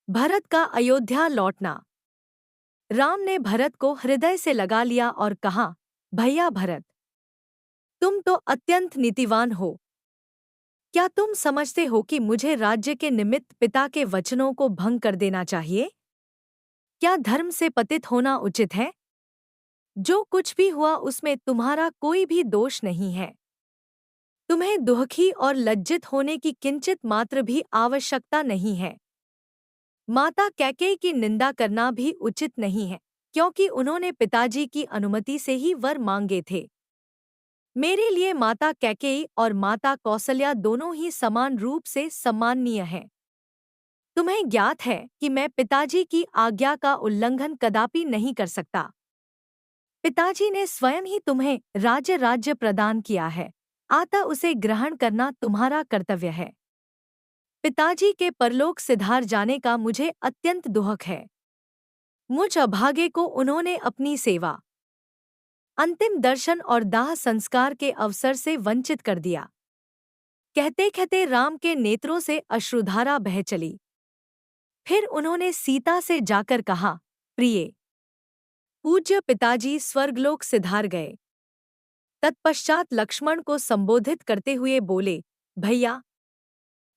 भरत का अयोध्या लौटना। राम ने भरत को हृदय से लगा लिया और कहा, भैया भरत, तुम तो अत्यंत नीतिवान हो। क्या तुम समझते हो कि मुझे राज्य के निमित्त पिता के वचनों को भंग कर देना चाहिए? क्या धर्म से पतित होना उचित है? जो कुछ भी हुआ उसमें तुम्हारा कोई भी दोष नहीं है। तुम्हें दुखी और लज्जित होने की किंचित मात्र भी आवश्यकता नहीं है। माता कैकेयी की निंदा करना भी उचित नहीं है, क्योंकि उन्होंने पिताजी की अनुमति से ही वर मांगे थे। मेरे लिए माता कैकेयी और माता कौसल्या दोनों ही समान रूप से सम्माननीय हैं। तुम्हें ज्ञात है कि मैं पिताजी की आज्ञा का उल्लंघन कदापि नहीं कर सकता। पिताजी ने स्वयं ही तुम्हें राज्य प्रदान किया है, अतः उसे ग्रहण करना तुम्हारा कर्तव्य है। पिताजी के परलोक सिधार जाने का मुझे अत्यंत दुख है। मुझ अभागे को उन्होंने अपनी सेवा, अंतिम दर्शन और दाह संस्कार के अवसर से वंचित कर दिया। कहते कहते राम के नेत्रों से अश्रुधारा बह चली। फिर उन्होंने सीता से जाकर कहा, प्रिय, पूज्य पिताजी स्वर्गलोक सिधार गए। तत्पश्चात लक्ष्मण को संबोधित करते हुए बोले, भैया,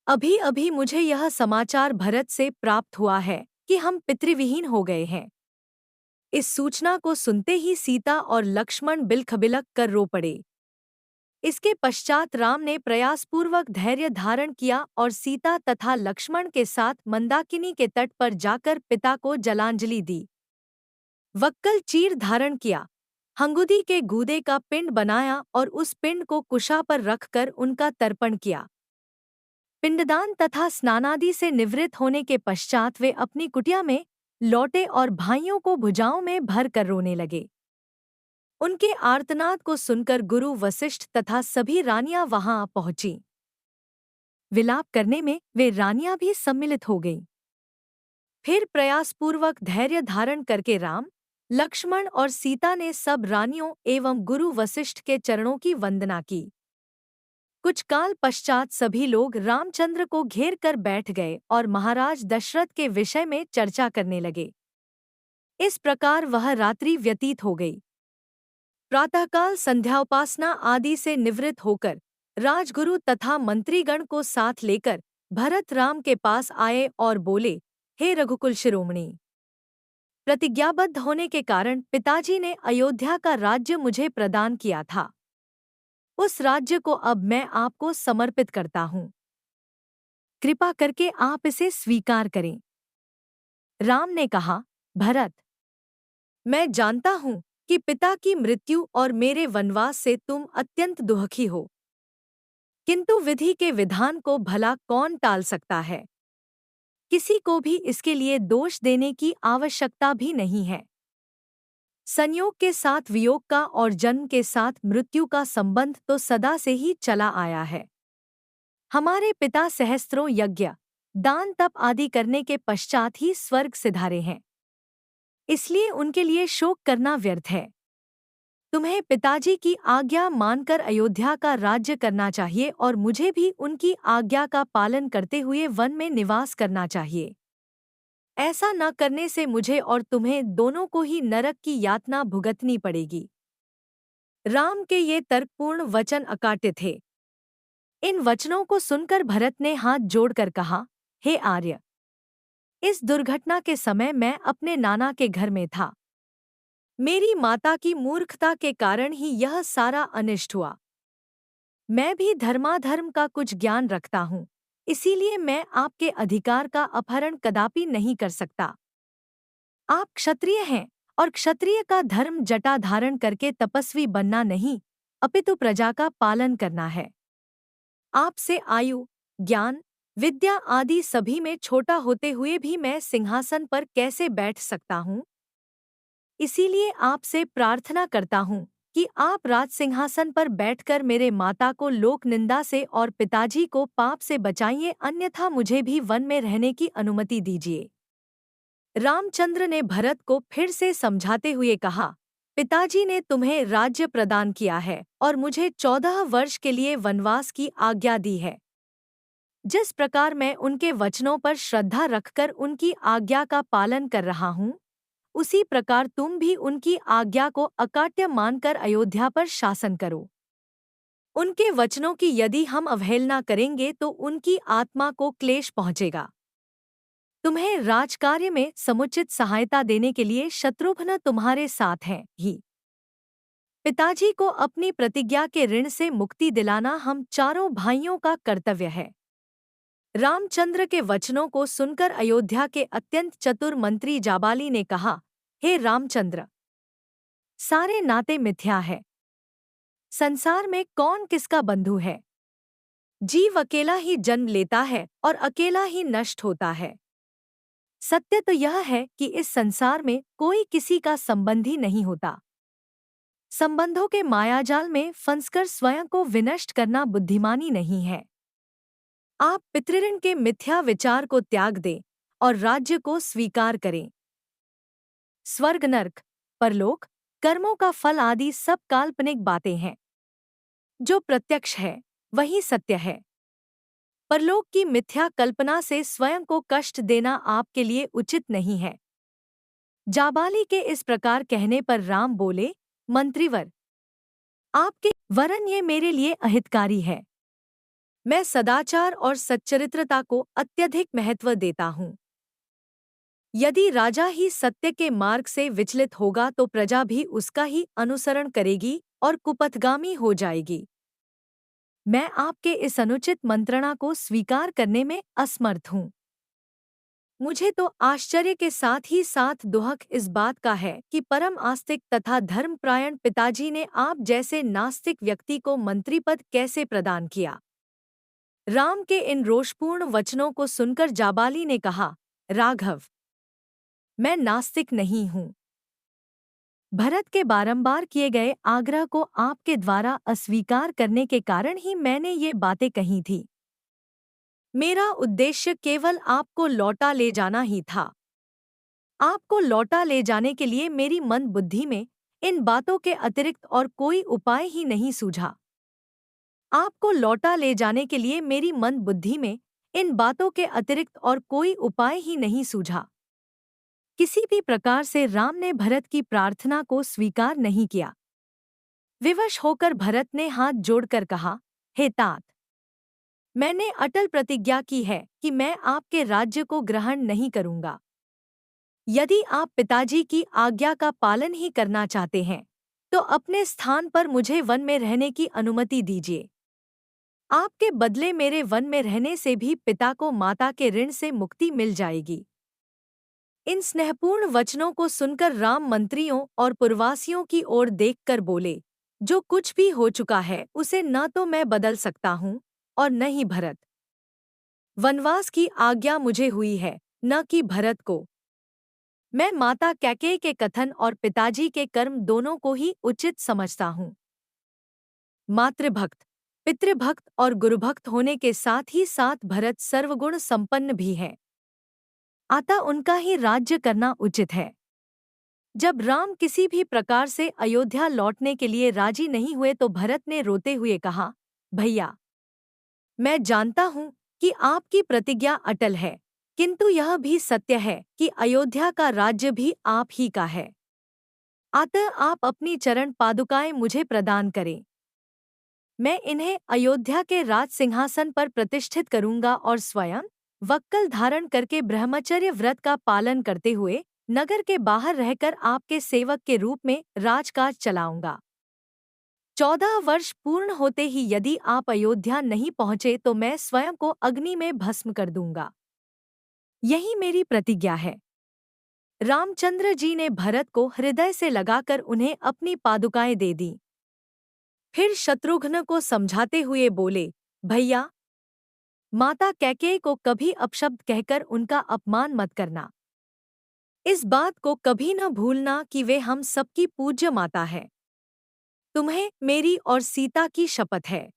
अभी अभी मुझे यह समाचार भरत से प्राप्त हुआ है कि हम पितृविहीन हो गए हैं। इस सूचना को सुनते ही सीता और लक्ष्मण बिलख-बिलख कर रो पड़े। इसके पश्चात राम ने प्रयासपूर्वक धैर्य धारण किया और सीता तथा लक्ष्मण के साथ मंदाकिनी के तट पर जाकर पिता को जलांजलि दी। वक्कल चीर धारण किया, हंगुदी के गूदे का पिंड बनाया और उस पिंड को कुशा पर रखकर उनका तर्पण किया। पिंडदान तथा स्नानादि से निवृत्त होने के पश्चात वे अपनी कुटिया में लौटे और भाइयों को भुजाओं में भर कर रोने लगे। उनके आर्तनाद को सुनकर गुरु वशिष्ठ तथा सभी रानियां वहां पहुंचीं। विलाप करने में वे रानियां भी सम्मिलित हो गईं। फिर प्रयासपूर्वक धैर्य धारण करके राम, लक्ष्मण और सीता ने सब रानियों एवं गुरु वशिष्ठ के चरणों की वंदना की। कुछ काल पश्चात सभी लोग रामचंद्र को घेर कर बैठ गए और महाराज दशरथ के विषय में चर्चा करने लगे। इस प्रकार वह रात्रि व्यतीत हो गई। प्रातःकाल संध्याउपासना आदि से निवृत्त होकर राजगुरु तथा मंत्रीगण को साथ लेकर भरत राम के पास आए और बोले, हे रघुकुल शिरोमणि, प्रतिज्ञाबद्ध होने के कारण पिताजी ने अयोध्या का राज्य मुझे प्रदान किया था। उस राज्य को अब मैं आपको समर्पित करता हूँ। कृपा करके आप इसे स्वीकार करें। राम ने कहा, भरत, मैं जानता हूँ कि पिता की मृत्यु और मेरे वनवास से तुम अत्यंत दुखी हो, किंतु विधि के विधान को भला कौन टाल सकता है? किसी को भी इसके लिए दोष देने की आवश्यकता भी नहीं है। संयोग के साथ वियोग का और जन्म के साथ मृत्यु का संबंध तो सदा से ही चला आया है। हमारे पिता सहस्त्रों यज्ञ, दान तप आदि करने के पश्चात ही स्वर्ग सिधारे हैं, इसलिए उनके लिए शोक करना व्यर्थ है। तुम्हें पिताजी की आज्ञा मानकर अयोध्या का राज्य करना चाहिए और मुझे भी उनकी आज्ञा का पालन करते हुए वन में निवास करना चाहिए। ऐसा न करने से मुझे और तुम्हें दोनों को ही नरक की यातना भुगतनी पड़ेगी। राम के ये तर्कपूर्ण वचन अकाट्य थे। इन वचनों को सुनकर भरत ने हाथ जोड़कर कहा, हे आर्य, इस दुर्घटना के समय मैं अपने नाना के घर में था। मेरी माता की मूर्खता के कारण ही यह सारा अनिष्ट हुआ। मैं भी धर्माधर्म का कुछ ज्ञान रखता हूँ, इसीलिए मैं आपके अधिकार का अपहरण कदापि नहीं कर सकता। आप क्षत्रिय हैं और क्षत्रिय का धर्म जटा धारण करके तपस्वी बनना नहीं, अपितु प्रजा का पालन करना है। आपसे आयु, ज्ञान, विद्या आदि सभी में छोटा होते हुए भी मैं सिंहासन पर कैसे बैठ सकता हूँ? इसीलिए आपसे प्रार्थना करता हूँ कि आप राज सिंहासन पर बैठकर मेरे माता को लोक निंदा से और पिताजी को पाप से बचाइए, अन्यथा मुझे भी वन में रहने की अनुमति दीजिए। रामचंद्र ने भरत को फिर से समझाते हुए कहा, पिताजी ने तुम्हें राज्य प्रदान किया है और मुझे 14 वर्ष के लिए वनवास की आज्ञा दी है। जिस प्रकार मैं उनके वचनों पर श्रद्धा रखकर उनकी आज्ञा का पालन कर रहा हूँ, उसी प्रकार तुम भी उनकी आज्ञा को अकाट्य मानकर अयोध्या पर शासन करो। उनके वचनों की यदि हम अवहेलना करेंगे तो उनकी आत्मा को क्लेश पहुंचेगा। तुम्हें राजकार्य में समुचित सहायता देने के लिए शत्रुघ्न तुम्हारे साथ हैं ही। पिताजी को अपनी प्रतिज्ञा के ऋण से मुक्ति दिलाना हम चारों भाइयों का कर्तव्य है। रामचंद्र के वचनों को सुनकर अयोध्या के अत्यंत चतुर मंत्री जाबाली ने कहा, हे रामचंद्र, सारे नाते मिथ्या है। संसार में कौन किसका बंधु है? जीव अकेला ही जन्म लेता है और अकेला ही नष्ट होता है। सत्य तो यह है कि इस संसार में कोई किसी का संबंधी नहीं होता। संबंधों के मायाजाल में फंसकर स्वयं को विनष्ट करना बुद्धिमानी नहीं है। आप पितृऋण के मिथ्या विचार को त्याग दें और राज्य को स्वीकार करें। स्वर्ग, नरक, परलोक, कर्मों का फल आदि सब काल्पनिक बातें हैं। जो प्रत्यक्ष है वही सत्य है। परलोक की मिथ्या कल्पना से स्वयं को कष्ट देना आपके लिए उचित नहीं है। जाबाली के इस प्रकार कहने पर राम बोले, मंत्रीवर, आपके वरन ये मेरे लिए अहितकारी है। मैं सदाचार और सच्चरित्रता को अत्यधिक महत्व देता हूँ। यदि राजा ही सत्य के मार्ग से विचलित होगा तो प्रजा भी उसका ही अनुसरण करेगी और कुपथगामी हो जाएगी। मैं आपके इस अनुचित मंत्रणा को स्वीकार करने में असमर्थ हूँ। मुझे तो आश्चर्य के साथ ही साथ दुहक इस बात का है कि परम आस्तिक तथा धर्मपरायण पिताजी ने आप जैसे नास्तिक व्यक्ति को मंत्री पद कैसे प्रदान किया। राम के इन रोषपूर्ण वचनों को सुनकर जाबाली ने कहा, राघव, मैं नास्तिक नहीं हूँ। भरत के बारंबार किए गए आग्रह को आपके द्वारा अस्वीकार करने के कारण ही मैंने ये बातें कही थी। मेरा उद्देश्य केवल आपको लौटा ले जाना ही था। आपको लौटा ले जाने के लिए मेरी मन बुद्धि में इन बातों के अतिरिक्त और कोई उपाय ही नहीं सूझा। आपको लौटा ले जाने के लिए मेरी मन बुद्धि में इन बातों के अतिरिक्त और कोई उपाय ही नहीं सूझा। किसी भी प्रकार से राम ने भरत की प्रार्थना को स्वीकार नहीं किया। विवश होकर भरत ने हाथ जोड़कर कहा, हे तात, मैंने अटल प्रतिज्ञा की है कि मैं आपके राज्य को ग्रहण नहीं करूंगा। यदि आप पिताजी की आज्ञा का पालन ही करना चाहते हैं तो अपने स्थान पर मुझे वन में रहने की अनुमति दीजिए। आपके बदले मेरे वन में रहने से भी पिता को माता के ऋण से मुक्ति मिल जाएगी। इन स्नेहपूर्ण वचनों को सुनकर राम मंत्रियों और पुरवासियों की ओर देखकर बोले, जो कुछ भी हो चुका है उसे न तो मैं बदल सकता हूँ और न ही भरत। वनवास की आज्ञा मुझे हुई है, न कि भरत को। मैं माता कैकेयी के कथन और पिताजी के कर्म दोनों को ही उचित समझता हूँ। मातृभक्त, पितृभक्त और गुरुभक्त होने के साथ ही साथ भरत सर्वगुण संपन्न भी है, अतः उनका ही राज्य करना उचित है। जब राम किसी भी प्रकार से अयोध्या लौटने के लिए राजी नहीं हुए तो भरत ने रोते हुए कहा, भैया, मैं जानता हूँ कि आपकी प्रतिज्ञा अटल है, किंतु यह भी सत्य है कि अयोध्या का राज्य भी आप ही का है। अतः आप अपनी चरण पादुकाएं मुझे प्रदान करें। मैं इन्हें अयोध्या के राज सिंहासन पर प्रतिष्ठित करूंगा और स्वयं वक्कल धारण करके ब्रह्मचर्य व्रत का पालन करते हुए नगर के बाहर रहकर आपके सेवक के रूप में राजकाज चलाऊंगा। 14 वर्ष पूर्ण होते ही यदि आप अयोध्या नहीं पहुंचे तो मैं स्वयं को अग्नि में भस्म कर दूंगा। यही मेरी प्रतिज्ञा है। रामचंद्र जी ने भरत को हृदय से लगाकर उन्हें अपनी पादुकाएं दे दी। फिर शत्रुघ्न को समझाते हुए बोले, भैया, माता कैकेयी को कभी अपशब्द कहकर उनका अपमान मत करना। इस बात को कभी न भूलना कि वे हम सबकी पूज्य माता है। तुम्हें मेरी और सीता की शपथ है।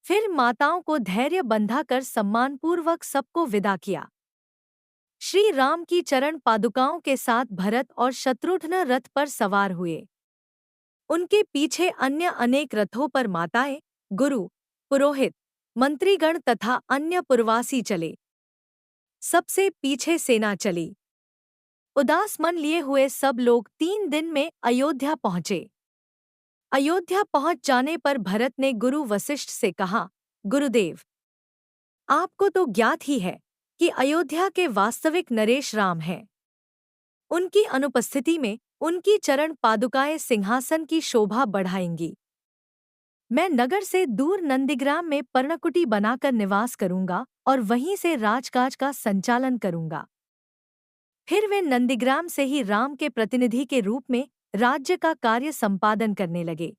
फिर माताओं को धैर्य बंधाकर सम्मानपूर्वक सबको विदा किया। श्री राम की चरण पादुकाओं के साथ भरत और शत्रुघ्न रथ पर सवार हुए। उनके पीछे अन्य अनेक रथों पर माताएं, गुरु, पुरोहित, मंत्रीगण तथा अन्य पुरवासी चले। सबसे पीछे सेना चली। उदास मन लिए हुए सब लोग 3 दिन में अयोध्या पहुंचे। अयोध्या पहुंच जाने पर भरत ने गुरु वशिष्ठ से कहा, गुरुदेव, आपको तो ज्ञात ही है कि अयोध्या के वास्तविक नरेश राम हैं। उनकी अनुपस्थिति में उनकी चरण पादुकाएं सिंहासन की शोभा बढ़ाएंगी। मैं नगर से दूर नंदीग्राम में पर्णकुटी बनाकर निवास करूंगा और वहीं से राजकाज का संचालन करूंगा। फिर वे नंदीग्राम से ही राम के प्रतिनिधि के रूप में राज्य का कार्य संपादन करने लगे।